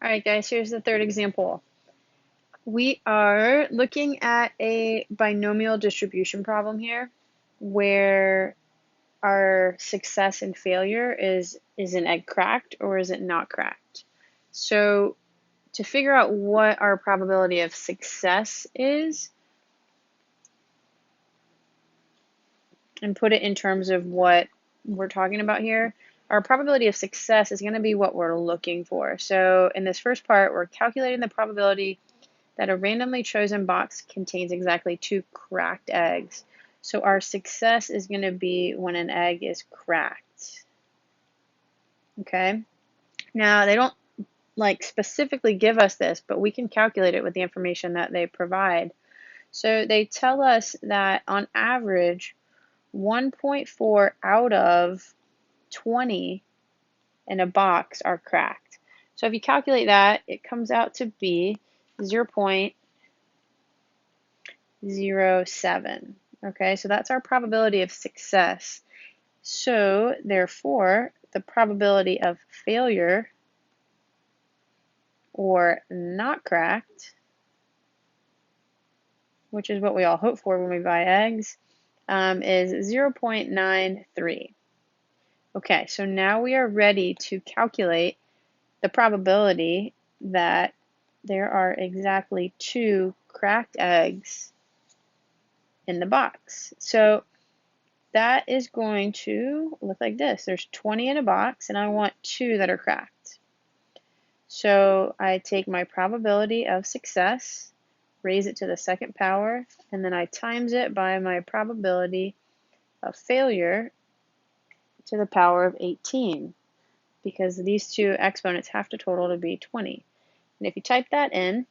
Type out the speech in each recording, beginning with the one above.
All right, guys, here's the third example. We are looking at a binomial distribution problem here where our success and failure is an egg cracked or is it not cracked? So to figure out what our probability of success is and put it in terms of what we're talking about here, our probability of success is going to be what we're looking for. So in this first part, we're calculating the probability that a randomly chosen box contains exactly 2 cracked eggs. So our success is going to be when an egg is cracked. Okay? Now, they don't specifically give us this, but we can calculate it with the information that they provide. So they tell us that on average, 1.4 out of 20 in a box are cracked. So if you calculate that, it comes out to be 0.07. Okay, so that's our probability of success. So therefore, the probability of failure or not cracked, which is what we all hope for when we buy eggs, is 0.93. Okay, so now we are ready to calculate the probability that there are exactly 2 cracked eggs in the box. So that is going to look like this. There's 20 in a box, and I want 2 that are cracked. So I take my probability of success, raise it to the second power, and then I times it by my probability of failure to the power of 18, because these two exponents have to total to be 20. And if you type that in,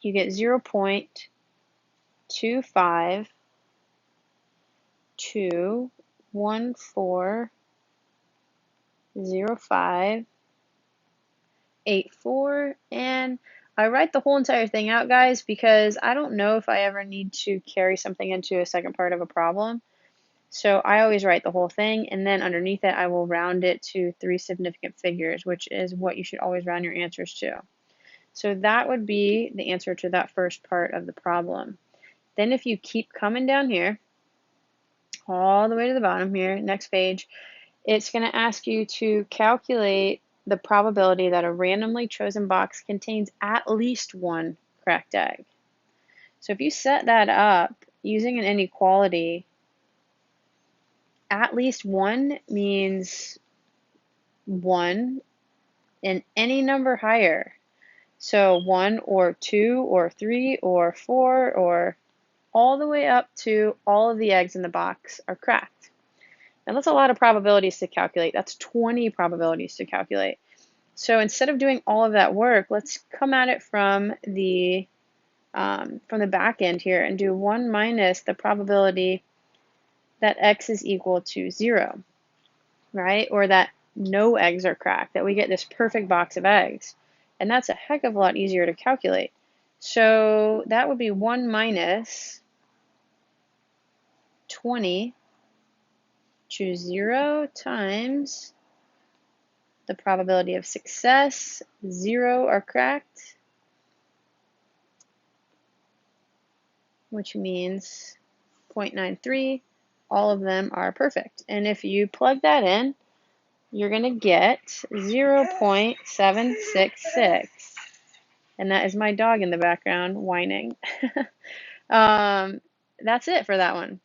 you get 0.252140584, and I write the whole entire thing out, guys, because I don't know if I ever need to carry something into a second part of a problem. So I always write the whole thing, and then underneath it I will round it to 3 significant figures, which is what you should always round your answers to. So that would be the answer to that first part of the problem. Then if you keep coming down here, all the way to the bottom here, next page, it's going to ask you to calculate the probability that a randomly chosen box contains at least 1 cracked egg. So if you set that up using an inequality, at least 1 means 1 and any number higher. So 1 or 2 or 3 or 4 or all the way up to all of the eggs in the box are cracked. Now that's a lot of probabilities to calculate. That's 20 probabilities to calculate. So instead of doing all of that work, let's come at it from the back end here and do 1 minus the probability that x is equal to 0, right? Or that no eggs are cracked, that we get this perfect box of eggs. And that's a heck of a lot easier to calculate. So that would be 1 minus 20, choose 0 times the probability of success, 0 are cracked, which means 0.93, all of them are perfect. And if you plug that in, you're going to get 0.766. And that is my dog in the background whining. That's it for that one.